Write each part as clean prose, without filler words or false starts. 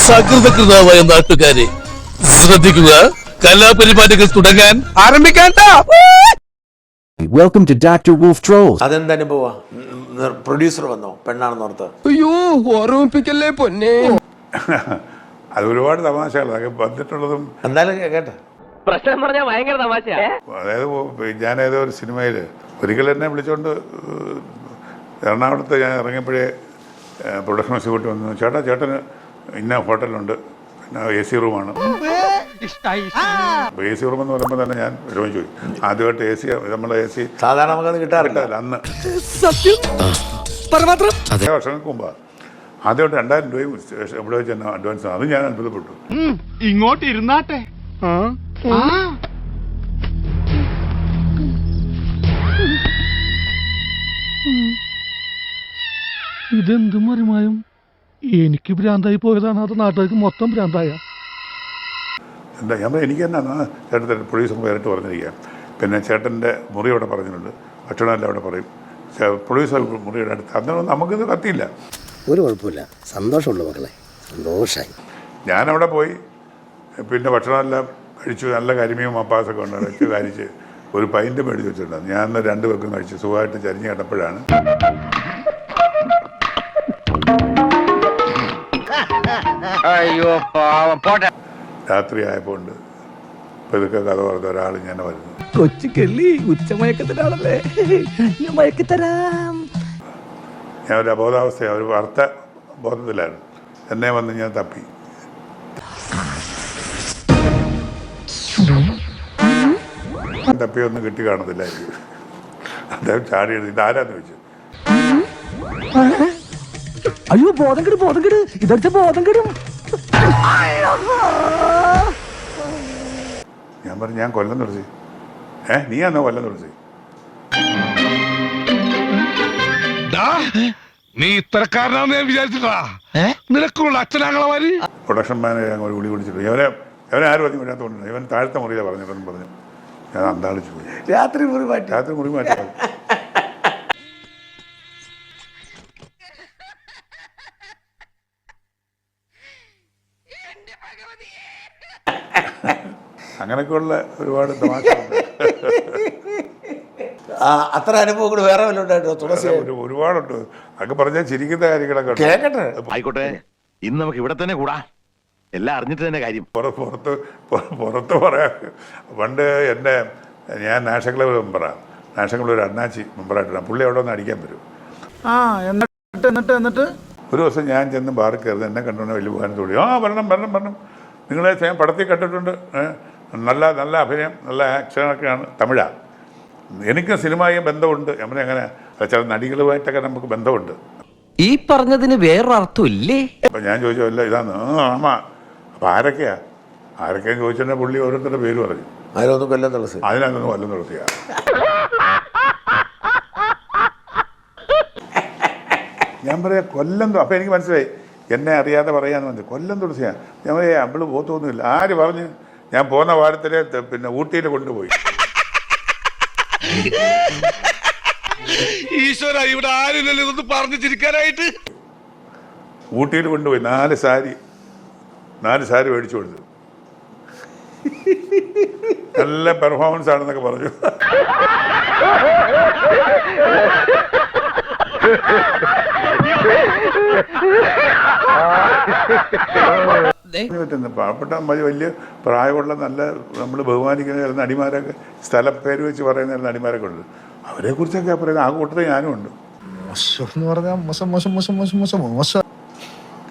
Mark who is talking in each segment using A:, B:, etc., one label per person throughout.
A: സകൃതകൃതമായ നാട്ടുകാരെ ശ്രദ്ധിക്കുക, കലാപരിപാടികൾ തുടങ്ങാൻ ആരംഭിക്കാൻ.
B: Welcome to Dr. Wolf Trolls.
C: അതെന്ത് അനുഭവ? പ്രൊഡ്യൂസർ വന്നോ പെണ്ണാണെന്ന് ഓർത്ത്?
D: അയ്യോ ഓർമ്മിപ്പിക്കല്ലേ പൊന്നെ.
E: അത് ഒരുപാട് തമാശകളൊക്കെ വന്നിട്ടുള്ളതും.
C: എന്തായാലും കേട്ടെ.
F: പ്രശ്നം പറഞ്ഞാൽ ഭയങ്കര തമാശ.
E: അതായത് ഞാനേതോ ഒരു സിനിമയിൽ ഒരിക്കൽ എന്നെ വിളിച്ചുകൊണ്ട് എറണാകുളത്ത് ഞാൻ ഇറങ്ങിയപ്പോഴേ പ്രൊഡക്ഷൻ എക്സിക്യൂട്ടീവ് വന്നു, ചേട്ടന് ഇന്ന ഹോട്ടലുണ്ട്, പിന്നെ AC റൂമാണ്. AC റൂം എന്ന് പറയുമ്പോൾ തന്നെ ഞാൻ ചോദിച്ചു, ആദ്യമായിട്ട് AC നമ്മളെ AC
C: സാധാരണ നമുക്കത് കിട്ടാറില്ല
E: അന്ന്
D: സത്യം
E: വർഷങ്ങൾക്ക് മുമ്പ് ആദ്യമായിട്ട് 2000 രൂപയും ഇവിടെ വെച്ച് തന്നെ അഡ്വാൻസ്. അത് ഞാൻ അത്ഭുതപ്പെട്ടു.
A: ഇങ്ങോട്ട് ഇരുന്നാട്ടെ.
G: ഇതെന്ത് മറിമായും? എനിക്ക് ഭ്രാന്തായി പോയതാണ്, അത് നാട്ടുകാർക്ക് മൊത്തം ഭ്രാന്തായ.
E: എന്താ ഞാൻ എനിക്ക് തന്നെ ചേട്ടൻ പ്രൊഡ്യൂസർ പേരിട്ട് പറഞ്ഞിരിക്കുക. പിന്നെ ചേട്ടൻ്റെ മുറി അവിടെ പറഞ്ഞിട്ടുണ്ട്, ഭക്ഷണമെല്ലാം അവിടെ പറയും. പ്രൊഡ്യൂസർ മുറിയുടെ അടുത്ത് അന്നൊന്നും നമുക്കിത് കത്തിയില്ല.
H: ഒരു കുഴപ്പമില്ല, സന്തോഷമുള്ളൂ മക്കളെ, സന്തോഷമായി.
E: ഞാനവിടെ പോയി പിന്നെ ഭക്ഷണമെല്ലാം കഴിച്ചു. നല്ല കരിമീനും മപ്പാസൊക്കെ ഉണ്ട് വെച്ച് കഴിച്ച് ഒരു പൈൻ്റ് മേടിച്ച് വെച്ചിട്ടുണ്ട്. ഞാൻ 2 പേർക്കും കഴിച്ച് സുഖമായിട്ട് ചരിഞ്ഞ് കിടപ്പോഴാണ് രാത്രി ആയപ്പോൾ ഉണ്ട് ഇപ്പം ഇതൊക്കെ കഥ പറഞ്ഞ ഒരാൾ ഞാൻ വരുന്നു.
G: കൊച്ചിക്കല്ലി ഉച്ചമയക്കത്തിനാണല്ലേ, മയക്കിത്തരാം.
E: ഞാൻ ഒരു അബോധാവസ്ഥ, ഒരു വാർത്ത ബോധത്തിലായിരുന്നു. എന്നെ വന്ന് ഞാൻ തപ്പി. തപ്പിയൊന്നും കിട്ടി കാണത്തില്ലായിരിക്കും. അദ്ദേഹം ചാടി എഴുതി ഇതാരാന്ന് ചോദിച്ചു.
G: അയ്യോ ബോധം കെടും, ഇതൊക്കെ ബോധം കെടും.
E: ഞാൻ പറഞ്ഞു ഞാൻ കൊല്ലം തുളസി. നീ ആണോ കൊല്ലം തുളസി?
A: നീ ഇത്തരക്കാരനാന്ന് ഞാൻ വിചാരിച്ചിട്ടാ. നിനക്കുള്ള അച്ഛനാങ്ങളമാര്.
E: പ്രൊഡക്ഷൻ മാനേജർ ഞങ്ങൾ വിളി വിളിച്ചിട്ട് ഇവനെ ആരും അധികം ഇല്ലാത്തതുകൊണ്ട് ഇവൻ താഴത്തെ മുറിയിലാണ് പറഞ്ഞിട്ടെന്ന് പറഞ്ഞു. ഞാൻ അന്താളിച്ചു പോയി.
C: രാത്രി മുറി മാറ്റി.
E: രാത്രി മുറി മാറ്റി. അങ്ങനെയൊക്കെയുള്ള ഒരുപാട് തമാശകളുണ്ട്.
C: അത്ര അനുഭവങ്ങൾ വേറെ വല്ല ഉണ്ടായിട്ടോ തുളസി?
E: ഒരുപാടുണ്ട്. അതൊക്കെ പറഞ്ഞാൽ ചിരിക്കുന്ന കാര്യങ്ങളൊക്കെ
C: കേക്കട്ടെ.
I: ആയിക്കോട്ടെ, ഇന്ന് നമുക്ക് ഇവിടെ തന്നെ കൂടാ. എല്ലാം അറിഞ്ഞിട്ട് തന്നെ കാര്യം.
E: പുറത്ത് പറയാം. പണ്ട് ഞാൻ നാഷണൽ ക്ലബ് മെമ്പറാണ്. നാഷണൽ ക്ലബ് ഒരു അണ്ണാച്ചി മെമ്പറായിട്ടാണ്. പുള്ളി അവിടെ ഒന്ന് അടിക്കാൻ വരും.
G: എന്നിട്ട്
E: ഒരു ദിവസം ഞാൻ ചെന്ന് ബാറിൽ കയറുന്നത് എന്നെ കണ്ടുകൊണ്ട് വലിയ ഉപകാരത്തോടി വരണം നിങ്ങളെ ഞാൻ പടത്തിൽ കണ്ടിട്ടുണ്ട്, നല്ല അഭിനയം, നല്ല ആക്ഷനൊക്കെയാണ്, തമിഴാണ്. എനിക്ക് സിനിമയും ബന്ധമുണ്ട്. ഞാൻ അങ്ങനെ ചില നടികളുമായിട്ടൊക്കെ നമുക്ക് ബന്ധമുണ്ട്.
F: ഈ പറഞ്ഞതിന് വേറൊരർത്ഥം ഇല്ലേ?
E: അപ്പം ഞാൻ ചോദിച്ചു അല്ല ഇതാന്ന്. ആമാ. അപ്പം ആരൊക്കെയാണ് ചോദിച്ചിട്ടുണ്ടെങ്കിൽ പുള്ളി ഓരോരുത്തരുടെ പേര് പറഞ്ഞു.
C: അതിലൊന്നും കൊല്ലം തുളസി.
E: അതിനകത്തൊന്നും കൊല്ലം തുളസിയാണ്. ഞാൻ പറയാം കൊല്ലം. അപ്പം എനിക്ക് മനസ്സിലായി എന്നെ അറിയാതെ പറയാന്ന് മനസ്സിലായി. കൊല്ലം തുളസിയാണ്. ഞാൻ പറയാം അവള് പോത്തൊന്നുമില്ല. ആര് പറഞ്ഞ്? ഞാൻ പോകുന്ന വാരത്തിലെ പിന്നെ ഊട്ടിയിൽ കൊണ്ടുപോയി.
A: ഈശ്വര, ഇവിടെ ആരില്ലല്ലോ ഇതൊന്ന് പറഞ്ഞു ചിരിക്കാനായിട്ട്.
E: ഊട്ടിയിൽ കൊണ്ടുപോയി 4 സാരി മേടിച്ചു കൊടുത്തു. നല്ല പെർഫോമൻസ് ആണെന്നൊക്കെ പറഞ്ഞു. പാവപ്പെട്ട വലിയ പ്രായമുള്ള നല്ല നമ്മൾ ബഹുമാനിക്കുന്ന നടിമാരൊക്കെ സ്ഥലപ്പേര് വെച്ച് പറയുന്ന നടിമാരൊക്കെ ഉണ്ട്. അവരെ കുറിച്ചൊക്കെ പറയുന്നത് ആ കൂട്ടത്തിൽ ഞാനും ഉണ്ട്.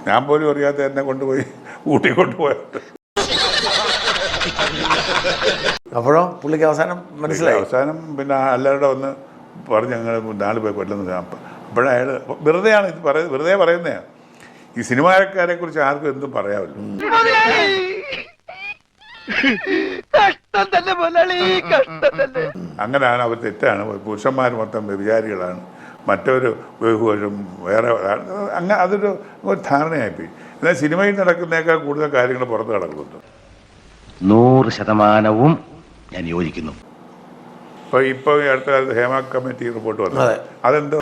E: ഞാൻ പോലും അറിയാത്ത എന്നെ കൊണ്ടുപോയി ഊട്ടി കൊണ്ടുപോയത്.
C: അപ്പോഴോ പുള്ളിക്ക് അവസാനം മനസ്സിലായി.
E: അവസാനം പിന്നെ എല്ലാവരുടെ വന്ന് പറഞ്ഞ് ഞങ്ങൾ 4 പേർ കൊല്ലുന്നത്. അപ്പോഴയാൾ വെറുതെ പറയുന്നതാണ്. ഈ സിനിമാക്കാരെ കുറിച്ച് ആർക്കും എന്തും പറയാമല്ലോ. അങ്ങനെയാണ് അവർ തെറ്റാണ്. പുരുഷന്മാർ മൊത്തം വ്യഭിചാരികളാണ്, മറ്റൊരു ബഹുവരും വേറെ അങ്ങനെ അതൊരു ധാരണയായിപ്പോയി. എന്നാൽ സിനിമയിൽ നടക്കുന്നേക്കാൾ കൂടുതൽ കാര്യങ്ങൾ പുറത്ത് കിടക്കുന്നുണ്ട്.
I: 100% ഞാൻ യോജിക്കുന്നു.
E: ഇപ്പോൾ ഈ അടുത്ത കാലത്ത് ഹേമ കമ്മിറ്റി റിപ്പോർട്ട് വന്നു. അതെന്തോ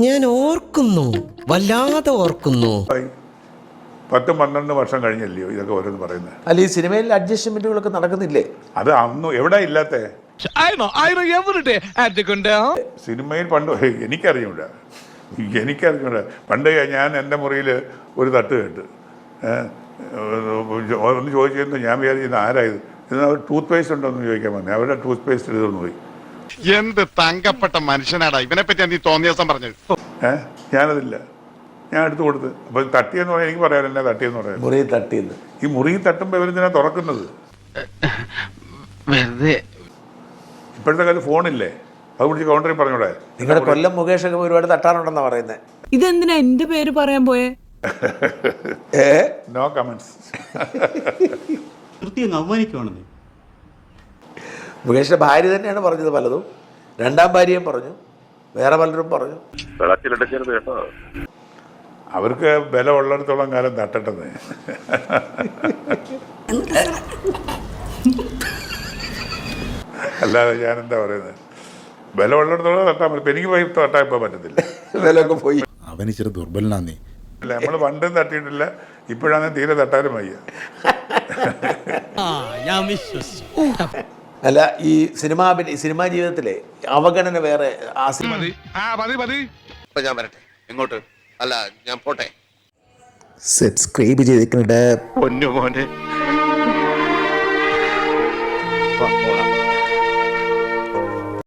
H: ഞാൻ ഓർക്കുന്നു, വല്ലാതെ ഓർക്കുന്നു.
E: 10-12 വർഷം കഴിഞ്ഞല്ലയോ ഇതൊക്കെ ഓരോന്ന് പറയുന്നത്.
C: അല്ല, ഈ സിനിമയിൽ അഡ്ജസ്റ്റ്മെന്റുകളൊക്കെ നടക്കുന്നില്ലേ?
E: അത് അന്ന് എവിടെ ഇല്ലാത്ത സിനിമയിൽ പണ്ട് എനിക്കറിഞ്ഞൂടാ. പണ്ട് ഞാൻ എൻ്റെ മുറിയിൽ ഒരു തട്ട് കേട്ട് ഒന്ന് ചോദിച്ചിരുന്നു. ഞാൻ വിചാരിച്ചിരുന്നു ആരായത്, ഇന്ന് അവർ ടൂത്ത് പേസ്റ്റ് ഉണ്ടോ എന്ന് ചോദിക്കാൻ വന്നേ. അവരുടെ ടൂത്ത് പേസ്റ്റ് തീർന്നു പോയി.
I: എന്ത് തങ്കപ്പെട്ട മനുഷ്യനാടാ ഇവനെ പറ്റി നീ തോന്നിയ ദിവസം പറഞ്ഞത്.
E: ഞാനതില്ല, ഞാൻ എടുത്തു കൊടുത്ത്. അപ്പൊ തട്ടിയെന്ന് പറയാൻ എനിക്ക് പറയാൻ എന്നെ തട്ടിയെന്ന് പറയാം.
C: മുറി തട്ടിയത്.
E: ഈ മുറി തട്ടുമ്പോൾ ഇവരെന്തിനാ തുറക്കുന്നത്?
F: വെറുതെ
E: ഇപ്പോഴത്തെ കാലത്ത് ഫോണില്ലേ, അത് പിടിച്ച് കൗണ്ടറിൽ പറഞ്ഞൂടെ?
C: നിങ്ങളുടെ കൊല്ലം മുകേഷൊക്കെ ഒരുപാട് തട്ടാറുണ്ടെന്നാ പറയുന്നത്.
B: ഇതെന്തിനാ എന്റെ പേര് പറയാൻ പോയെ?
E: No comments.
J: അവമാനിക്കുവാണെന്ന്
C: മുകേഷിന്റെ ഭാര്യ തന്നെയാണ് പറഞ്ഞത് പലതും. രണ്ടാം ഭാര്യയും പറഞ്ഞു, വേറെ പലരും പറഞ്ഞു.
E: അവർക്ക് ബല ഉള്ളിടത്തോളം കാലം തട്ടട്ടെന്ന്. അല്ലാതെ ഞാൻ എന്താ പറയുന്നത്, ബല ഉള്ളിടത്തോളം തട്ടാൻ പറ്റും. എനിക്ക് പോയി തട്ടാൻ ഇപ്പം പറ്റത്തില്ല.
C: വിലയൊക്കെ പോയി.
J: അവൻ ഇച്ചിരി ദുർബലനാന്നേ.
E: അല്ല, നമ്മൾ പണ്ടും തട്ടിയിട്ടില്ല, ഇപ്പോഴാണ് തീരെ തട്ടാനും വയ്യ.
C: അല്ല, ഈ സിനിമാ ജീവിതത്തിലെ അവഗണന വേറെ. ആ സിനിമ
I: ഞാൻ വരട്ടെ. എങ്ങോട്ട്? അല്ല, ഞാൻ പോട്ടെ.
H: സബ്സ്ക്രൈബ് ചെയ്തിട്ടുണ്ട്.
I: പൊന്നു മോനെ.